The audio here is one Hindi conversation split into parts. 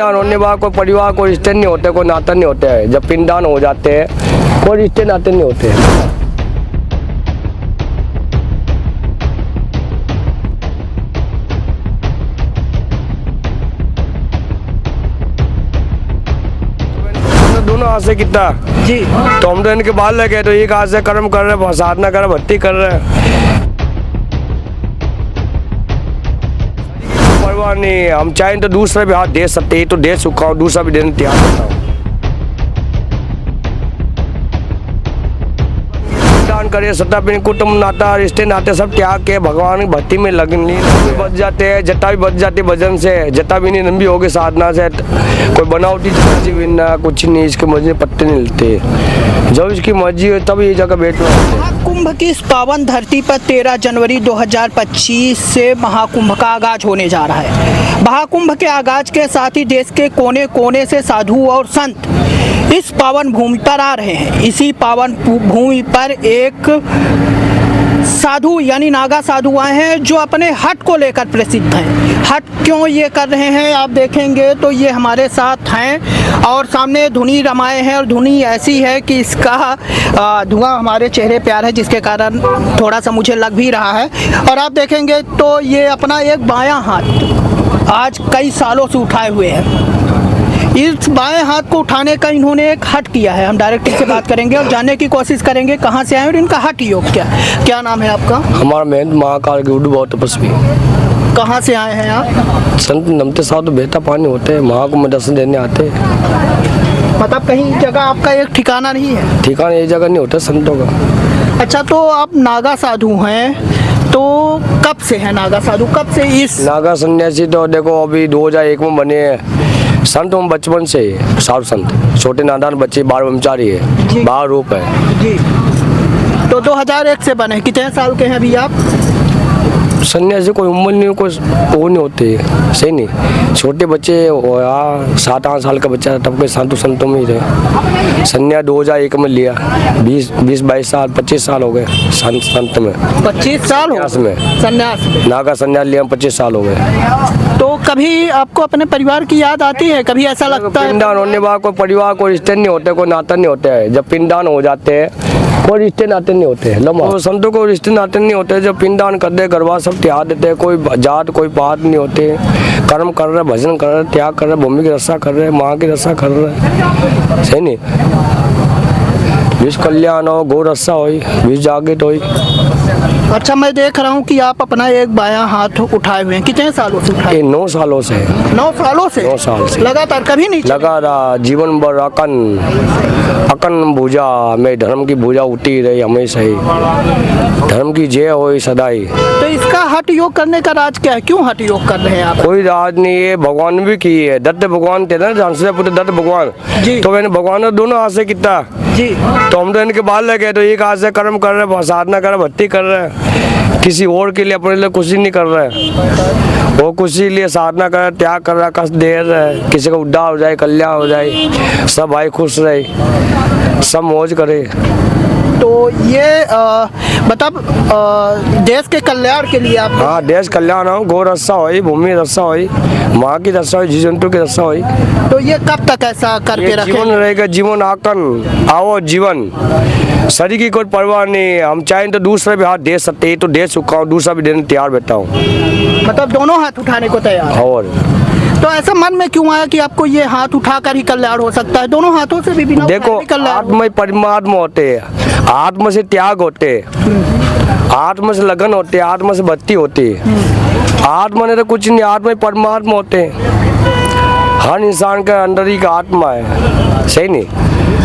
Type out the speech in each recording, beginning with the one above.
होने बाद कोई परिवार कोई रिश्ते नहीं होते, कोई नाता नहीं होते है। जब पिंडदान हो जाते हैं कोई रिश्ते नाते नहीं होते। दोनों हाथ से कितना जी, तो हम तो इनके बाल लगे तो एक हाथ से कर्म कर रहे हैं, साधना कर रहे, भक्ति कर रहे हैं। परवाह नहीं, हम चाहें तो दूसरा भी हाथ दे सकते हैं, तो दे चुका हूँ, दूसरा भी देने तैयार होता हूँ। दान करे सत्ता पे कुटुंब नाता रिश्ते नाते सब त्याग के भगवान की भक्ति में लगनी बच जाते हैं। जटा भी बच जाती भजन से, जटा भी नहीं लंबी होगी साधना से। कोई बनावटी चीज भी ना कुछ नहीं, इसके मर्जी पत्ते नहीं मिलते। जब इसकी मर्जी हो तब ये जगह बैठना होता है। महाकुंभ की इस पावन धरती पर 13 जनवरी 2025 से महाकुंभ का आगाज होने जा रहा है। महाकुंभ के आगाज के साथ ही देश के कोने कोने से साधु और संत इस पावन भूमि पर आ रहे हैं। इसी पावन भूमि पर एक साधु यानी नागा साधु आए हैं जो अपने हट को लेकर प्रसिद्ध हैं। हट क्यों ये कर रहे हैं आप देखेंगे तो ये हमारे साथ हैं और सामने धुनी रमाए हैं और धुनी ऐसी है कि इसका धुआं हमारे चेहरे पे आ रहा है, जिसके कारण थोड़ा सा मुझे लग भी रहा है। और आप देखेंगे तो ये अपना एक बायां हाथ आज कई सालों से उठाए हुए हैं। इस बाएं हाथ को उठाने का इन्होंने एक हट किया है। हम डायरेक्ट इनसे बात करेंगे और जानने की कोशिश करेंगे कहाँ से आए और इनका हट योग क्या नाम है आपका? हमारा मेहनत महाकाल गुरु बहुत तपस्वी। कहाँ से आए हैं आप? संत नमते साथ तो बहता पानी होते हैं, महाकुंभ में दर्शन देने आते हैं। मतलब कहीं जगह आपका एक ठिकाना नहीं है? ठिकाना ये जगह नहीं होता संतों का। अच्छा, तो आप नागा साधु हैं तो कब से है नागा साधु? कब से इस नागा सन्यासी तो देखो अभी 2001 में बने हैं। संत हम बचपन से साधु संत, छोटे नादान बच्चे, 12 ब्रह्मचारी है, 12 रूप है जी। तो 2001 से बने, कितने साल के हैं अभी आप? सन्यासी कोई उम्र नहीं, कोई वो नहीं होते, सही नहीं। छोटे बच्चे 7-8 साल का बच्चा तब के संतों में ही रहे। सन्यास 2001 में लिया, 20-22 साल 25 साल हो गए संत में। 25 साल हो में सन्यास में? नागा सन्यास लिया 25 साल हो गए। तो कभी आपको अपने परिवार की याद आती है? कभी ऐसा लगता है? पिंडदान होने बाद कोई परिवार कोई रिश्ते नहीं होते, कोई नाता नहीं होता है। जब पिंडदान हो जाते हैं कोई रिश्ते नाते नहीं होते हैं। तो संतों को रिश्ते नाते नहीं होते। जब पिंडदान कर दे गरबा सब त्याग देते हैं, कोई जात कोई पात नहीं होते। कर्म कर रहे, भजन कर रहे, त्याग कर रहे, भूमि की रक्षा कर रहे, माँ की रक्षा कर रहे, सही नहीं। विश्व कल्याण हो, गौ रक्षा हो, विश्व जागृत हो। अच्छा, मैं देख रहा हूँ कि आप अपना एक बायां हाथ उठाए हुए हैं। कितने सालों से उठाए? 9 सालों से। 9 सालों से? 9 साल से लगातार, कभी नहीं लगा रहा। जीवन भर अकन भूजा में धर्म की भूजा उठी रही हमेशा ही। धर्म की जय हो सदाई। तो इसका हठ योग करने का राज क्या है? क्यों हठ योग कर रहे हैं आप? कोई राज नहीं है, भगवान भी की है। दत्त भगवान थे ना, जानसे पुत्र दत्त भगवान जी। तो मैंने भगवान ने दोनों हाथ से कितना जी, तो हम तो इनके बाल लगे तो एक हाथ से कर्म कर रहे हैं, साधना कर रहे, भक्ति कर रहे हैं। किसी और के लिए अपने लिए कुछ नहीं कर रहे, वो कुछ ही लिए साधना कर रहे, त्याग कर रहा, कष्ट दे रहे। किसी का उद्धार हो जाए, कल्याण हो जाए, सब भाई खुश रहे, सब मौज करे। तो ये मतलब देश के कल्याण के लिए आप? हाँ, देश कल्याण हो, गौ रक्षा हो, भूमि रक्षा हो, माँ की रक्षा हो, जीव जंतु की रक्षा हो। तो ये कब तक ऐसा करके रखें? जीवन रहेगा, जीवन आकन आओ जीवन। शरीर की कोई परवाह नहीं, हम चाहें तो दूसरा भी हाथ दे सकते हैं, तो दे चुका हूँ, दूसरा भी देने तैयार बैठा हूँ। मतलब दोनों हाथ उठाने को तैयार? और तो ऐसा मन में क्यों आया कि आपको ये हाथ उठाकर ही कल्याण हो सकता है? दोनों हाथों से भी बिना देखो, आत्मा परमात्मा होते हैं, आत्मा से त्याग होते हैं, आत्मा से लगन होते हैं, आत्मा से भक्ति होती है। आत्मा ने तो कुछ नहीं, आत्मा परमात्मा होते हैं। हर इंसान का अंदर ही का आत्मा है, सही नहीं।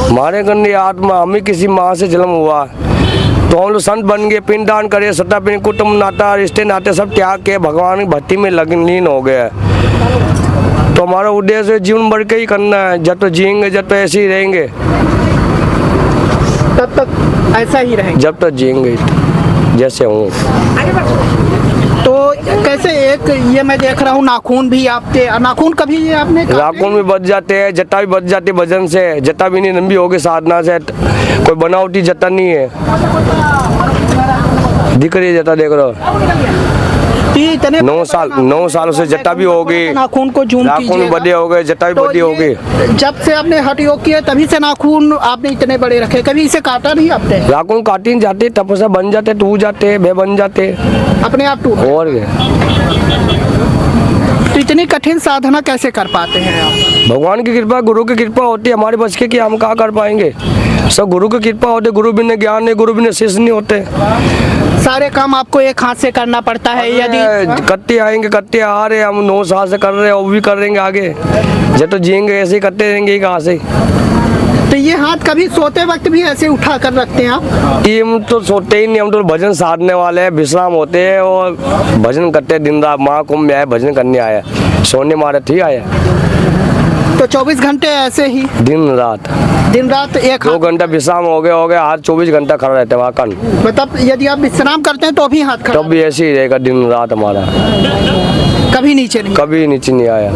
हमारे गंदे आत्मा, हमें किसी माँ से जन्म हुआ तो हम लोग संत बन गए, पिंडदान करे, सत्ता पे कुटुंब नाता रिश्ते नाते सब त्याग के भगवान की भक्ति में लीन हो गया। तो हमारा उद्देश्य जीवन भर के ही करना है। जब तो जिएंगे, जब तो ऐसे ही रहेंगे, तब तक ऐसा ही रहेंगे। जब तक जिएंगे जैसे हूँ। तो कैसे एक ये मैं देख रहा हूँ नाखून भी आपके, नाखून कभी ये आपने? नाखून भी बच जाते हैं, जटा भी बच जाती है भजन से। जटा भी नहीं लंबी होगी साधना से, कोई बनावटी जटा नहीं है। दिख रही है जटा, देख रहे हो। तो ये इतने 9 सालों से जटा भी हो गई, नाखून को जूम नाखून बड़े हो गए, जटा भी तो बड़ी हो गई। जब से आपने हठ योग किया तभी से नाखून आपने इतने बड़े रखे, कभी इसे काटा नहीं आपने? नाखून काटी नहीं जाते, तपस्या बन जाते, टूट जाते, बे बन जाते अपने आप टूट? और क्या। तो इतनी कठिन साधना कैसे कर पाते हैं आप? भगवान की कृपा, गुरु की कृपा होती है, हमारे बस की हम कहाँ कर पाएंगे। सब गुरु की कृपा होती, गुरु बिना ज्ञान नहीं, गुरु बिना शिष्य नहीं होते। सारे काम आपको एक हाथ से करना पड़ता है यदि? कट्टे आएंगे, कट्टे आ रहे, हम 9 साल से कर रहे हैं, वो भी करेंगे आगे। जब तो जिएंगे ऐसे ही करते रहेंगे कहाँ से। तो ये हाथ कभी सोते वक्त भी ऐसे उठा कर रखते हैं आप? ये हम तो सोते ही नहीं, हम तो भजन साधने वाले हैं, विश्राम होते हैं और भजन करते हैं दिन रात। महाकुंभ में आए, भजन करने आया, सोने मारे ठीक आया। तो 24 घंटे ऐसे ही दिन रात एक 2 घंटा विश्राम हो गया, हाथ 24 घंटा खड़ा रहता है वहाँ कन। मतलब यदि आप विश्राम करते हैं तो भी हाथ खड़ा? तब भी ऐसे ही रहेगा दिन रात हमारा, कभी नीचे नहीं? कभी नीचे नहीं आया।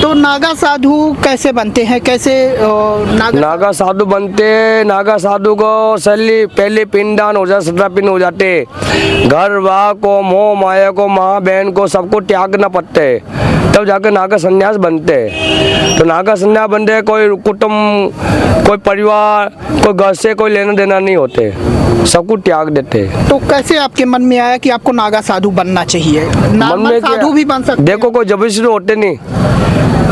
तो नागा साधु कैसे बनते हैं, कैसे नागा साधु बनते? नागा साधु को शैली पहले पिंडदान हो जाए, 17 पिंड हो जाते, घर बार को, मोह माया को, माँ बहन को सबको त्यागना पड़ते, तब जाकर नागा संन्यास बनते। तो नागा संन्यास बनते, कोई कुटुंब, कोई परिवार, कोई घर से कोई लेना देना नहीं होते, सबको त्याग देते। तो कैसे आपके मन में आया कि आपको नागा साधु बनना चाहिए? नॉर्मल साधु भी बन सकते? देखो कोई जबरदस्ती होते नहीं,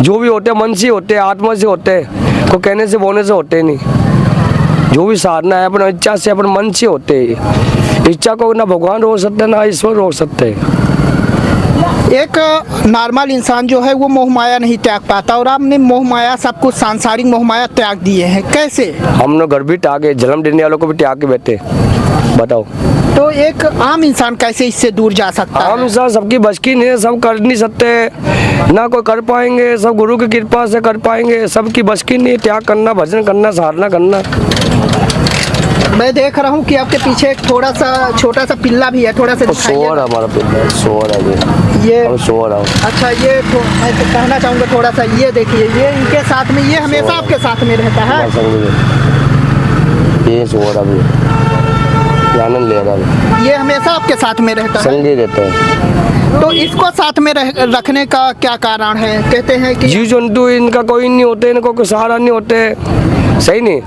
जो भी होते मन से होते, आत्मा से होते, को कहने से बोलने से होते नहीं। जो भी साधना है अपना इच्छा से, अपन मन से होते। इच्छा को ना भगवान रोक सकते ना ईश्वर रोक सकते। एक नॉर्मल इंसान जो है वो मोह माया नहीं त्याग पाता, और आपने मोह माया, सब कुछ सांसारिक मोह माया त्याग दिए हैं, कैसे? हमने घर भी त्यागे, जन्म देने वालों को भी त्याग के बैठे, बताओ। तो एक आम इंसान कैसे इससे दूर जा सकता है? आम इंसान सबकी बस की नहीं है, सब कर नहीं सकते, ना कोई कर पाएंगे, सब गुरु की कृपा से कर पाएंगे। सबकी बस की नहीं, त्याग करना, भजन करना, साधना करना। मैं देख रहा हूँ कि आपके पीछे एक थोड़ा सा छोटा सा पिल्ला भी है, थोड़ा सा दिखाइए। सोर हमारा पिल्ला, सोर है ये सोर है। अच्छा, ये मैं तो कहना चाहूँगा थोड़ा सा, ये देखिए, ये इनके साथ में, ये हमेशा आपके साथ में रहता है? ये सोर अभी आनंद ले रहा है, ये हमेशा आपके साथ में रहता है? संगी रहता है। तो इसको साथ में रखने का क्या कारण है? कहते हैं कि जीव जंतु इनका कोई नहीं होते, इनको कोई सहारा नहीं होते, सही नहीं।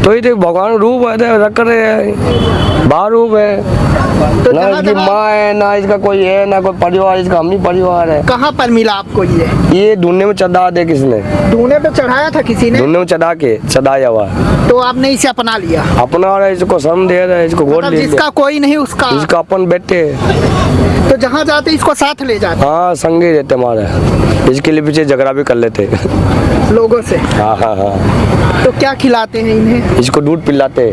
तो ये भगवान रूप है, रख रहे हैं, बाहर रूप है, तो ना इसकी माँ है, ना इसका कोई है, ना कोई परिवार, इसका हम ही परिवार है। कहाँ पर मिला आपको ये? ढूंढने में चढ़ा दे किसने, ढूंढने पे चढ़ाया था किसी ने? ढूंढने में चढ़ाया हुआ, तो आपने इसे अपना लिया? अपना रहा, इसको शर्म दे रहा है, इसको गोद ले जिसका कोई नहीं उसका, इसका अपन बेटे। तो जहाँ जाते इसको साथ ले जाते? हाँ, संगी रहते हमारे, इसके लिए पीछे झगड़ा भी कर लेते लोगों से? हाँ हाँ हाँ। तो क्या खिलाते हैं इन्हें? इसको दूध पिलाते,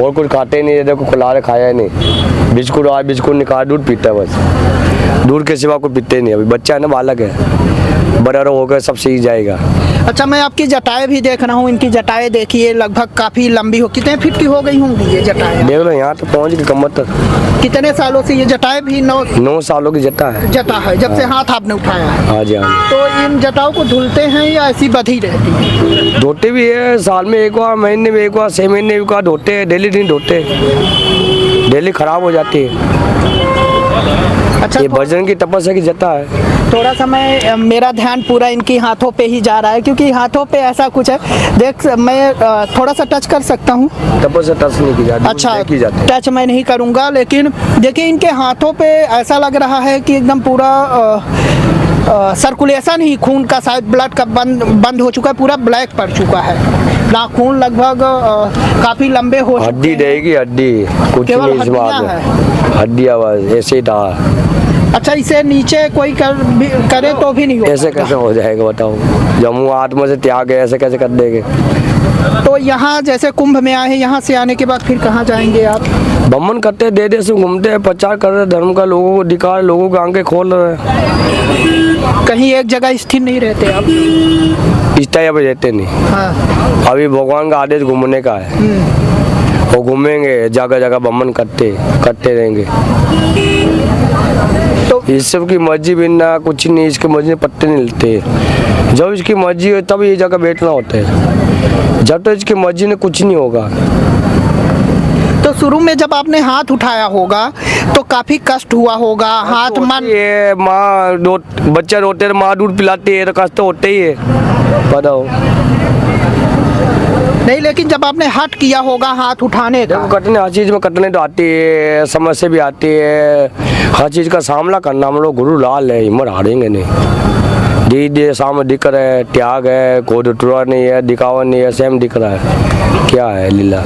और कुछ खाते नहीं, देखो खुला खाया नहीं, बिस्कुट निकाल, दूध पीता है बस, दूध के सिवा को पीते नहीं। अभी बच्चा है ना, बालक है, बड़ा होकर सब सीख जाएगा। अच्छा, मैं आपकी जटाएं भी देख रहा हूँ, इनकी जटाएं देखिए, लगभग काफी लंबी हो, कितने फीट की हो गई होंगी ये जटाएं? देख लो, यहाँ तो पहुँच गई कमर तक। कितने सालों से ये जटाएं भी? 9 सालों की जटा है। जटा है, जब से हाथ आपने उठाया है? हाँ जी, हाँ। तो इन जटाओं को धुलते हैं या ऐसी बधी रहती है? धोते भी है, साल में एक बार, महीने में एक बार, 6 महीने में एक बार धोते हैं, डेली नहीं धोते, डेली खराब हो जाती है। अच्छा, ये भजन की तपस्या की जटा है। थोड़ा सा मेरा ध्यान पूरा इनकी हाथों पे ही जा रहा है, क्योंकि हाथों पे ऐसा कुछ है, देख मैं थोड़ा सा टच कर सकता हूँ? तपस्या टच नहीं की जाती। अच्छा, की जाती है। टच मैं नहीं करूँगा, लेकिन देखिए इनके हाथों पे ऐसा लग रहा है कि एकदम पूरा सर्कुलेशन ही, खून का शायद ब्लड का बंद हो चुका है, पूरा ब्लैक पड़ चुका है। नाखून लगभग काफी लंबे हो, हड्डी रहेगी, हड्डी कुछ नहीं, इसमें हड्डी आवाज ऐसे ही था। अच्छा, इसे नीचे कोई करे तो भी नहीं होगा? ऐसे कैसे हो जाएगा बताओ, जब मुँह आत्मा से त्याग है, ऐसे कैसे कर देंगे? तो यहाँ जैसे कुंभ में आए हैं, यहाँ से आने के बाद फिर कहाँ जाएंगे आप? बमन करते, दे दे से घूमते हैं, प्रचार कर रहे धर्म का, लोगों को दिखा रहे, लोगों की आंखें खोल रहे हैं। कहीं एक जगह स्थिर नहीं रहते आप? इस टाइप पे रहते नहीं। हाँ। अभी भगवान का आदेश घूमने का है, वो घूमेंगे, जगह जगह बमन करते रहेंगे। तो इस सब की मर्जी बिना कुछ नहीं, इसकी मर्जी पत्ते नहीं लेते। जब इसकी मर्जी हो तब ये जगह बैठना होता है, जब तक इसकी मर्जी ने कुछ नहीं होगा। तो शुरू में जब आपने हाथ उठाया होगा तो काफी कष्ट हुआ होगा, हाथ मन ये बच्चा रोते है, माँ दूध पिलाती है तो कष्ट तो होते ही है, बताओ। नहीं, लेकिन जब आपने हट किया होगा हाथ उठाने का, देखो कटने हर चीज़ में कटने तो आती है, समस्या भी आती है, हर चीज़ का सामना करना हम लोग गुरु लाल है, हिम्मत हारेंगे नहीं। दीदी सामने दिख रहा है, त्याग है, कोई टुरा नहीं है, दिखावा नहीं है, सेम दिख रहा है, क्या है लीला।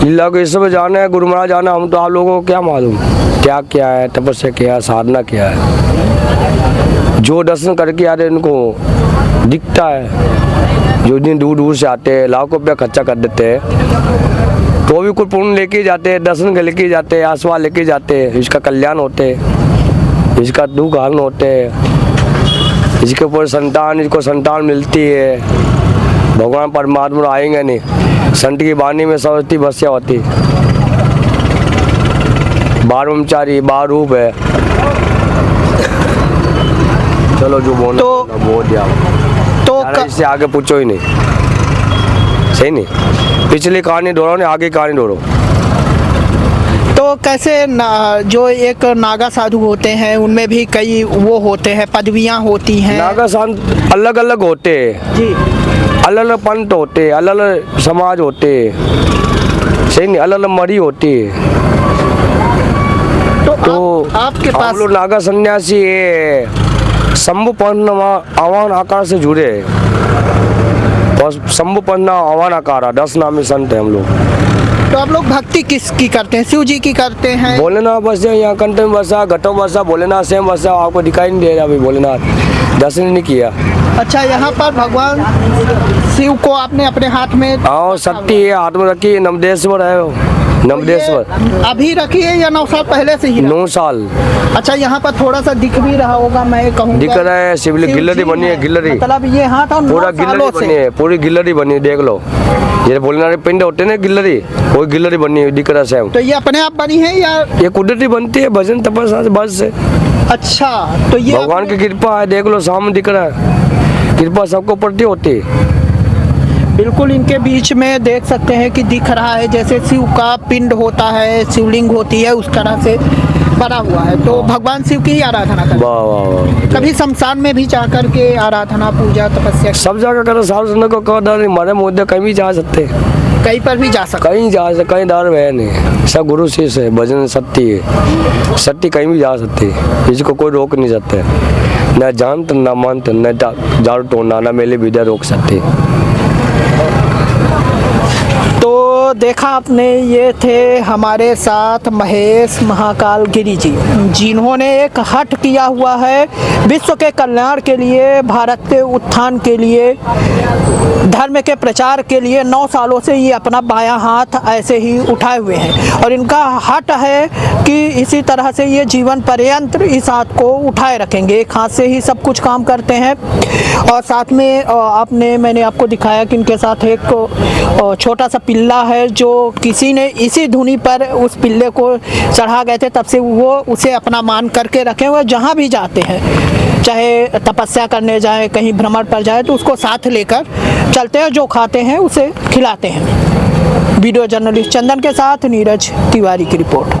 लीला को इस समय जाना है, गुरु महाराज जाना, हम तो आप लोगों को क्या मालूम त्याग क्या है, तपस्या क्या है, साधना क्या है। जो दर्शन करके आ रहे उनको दिखता है, जो दिन दूर दूर से आते हैं, लाखों रुपया खर्चा कर देते हैं, तो भी कुछ पुण्य लेके जाते हैं, दर्शन के लेके जाते हैं, आशीर्वाद लेके जाते हैं, इसका कल्याण होते है, इसका दुख हरण होते हैं, इसके ऊपर संतान, इसको संतान मिलती है। भगवान परमात्मा आएंगे नहीं, संत की वाणी में सरस्वती बस्या होती, बारहमचारी बार रूप है। चलो जो बोलना तो बोल दिया, इससे आगे पूछो ही नहीं, सही नहीं। पिछली कहानी दोहराओ नहीं, आगे कहानी दोहराओ। तो कैसे जो एक नागा साधु होते हैं उनमें भी कई वो होते हैं, पदवियां होती हैं। नागा साधु अलग अलग होते हैं जी, अलग अलग पंथ होते, अलग अलग समाज होते, सही नहीं, अलग अलग मरी होती है। तो आपके पास हम लोग नागा सन्यासी है, शंभु पंथ आह्वान आकार से जुड़े, शंभु पंथ आह्वान आकार 10 नामी संत है हम लोग। तो आप लोग भक्ति किसकी करते हैं? शिव जी की करते हैं? भोलेनाथ बस यहाँ कंठ में बसा, घटों बसा, भोलेनाथ सेम बसा, आपको दिखाई नहीं दे रहा अभी, भोलेनाथ दर्शन नहीं किया। अच्छा, यहाँ पर भगवान शिव को आपने अपने हाथ में, हाँ शक्ति है, हाथ में रखी है, नमदेश्वर है वो, नमदेश्वर। अभी रखी है या 9 साल पहले से ही? 9 साल। अच्छा, यहाँ पर थोड़ा सा दिख भी रहा होगा, मैं कहूँगा दिख रहा है, शिवलिंग गिलहरी बनी है, गिलहरी, मतलब ये हाथ और पूरा गिलहरी बनी है, पूरी गिलहरी बनी है, देख लो, ये भोलेनाथ पिंड होते ना गिलहरी, वो गिलहरी बनी है, दिख रहा है। तो ये अपने आप बनी है या ये कुदरती बनती है, भजन तपस्या से बस से। अच्छा, तो ये भगवान की कृपा है, देख लो सामने दिख रहा है, कृपा सबको प्रति होती है। बिल्कुल इनके बीच में देख सकते हैं कि दिख रहा है जैसे शिव का पिंड होता है, शिवलिंग होती है, उस तरह से बना हुआ है। तो भगवान शिव की ही आराधना करते वाह वाह वाह। कभी शमशान में भी जा करके आराधना पूजा तपस्या सब जगह करो, सार्वजनिक को कहो डर नहीं, हमारे मुद्दे कहीं भी जा सकते, कहीं पर भी जा सकते, कहीं जा सकते, कहीं डर है नहीं, सब गुरु शिष्य है, भजन सत्य है, सत्य कहीं भी जा सकते है, इसको कोई रोक नहीं सकते, न जानत न मानत न जारू टोना न मेले विद्या रोक सकते। तो देखा आपने, ये थे हमारे साथ महेश महाकाल गिरी जी, जिन्होंने एक हट किया हुआ है विश्व के कल्याण के लिए, भारत के उत्थान के लिए, धर्म के प्रचार के लिए 9 सालों से ये अपना बायां हाथ ऐसे ही उठाए हुए हैं और इनका हट है कि इसी तरह से ये जीवन पर्यंत इस हाथ को उठाए रखेंगे, एक हाथ से ही सब कुछ काम करते हैं। और साथ में मैंने आपको दिखाया कि इनके साथ एक छोटा सा पिल्ला है जो किसी ने इसी धुनी पर उस पिल्ले को चढ़ा गए थे, तब से वो उसे अपना मान करके रखे हुए, जहाँ भी जाते हैं, चाहे तपस्या करने जाए, कहीं भ्रमण पर जाए, तो उसको साथ लेकर चलते हैं, जो खाते हैं उसे खिलाते हैं। वीडियो जर्नलिस्ट चंदन के साथ नीरज तिवारी की रिपोर्ट।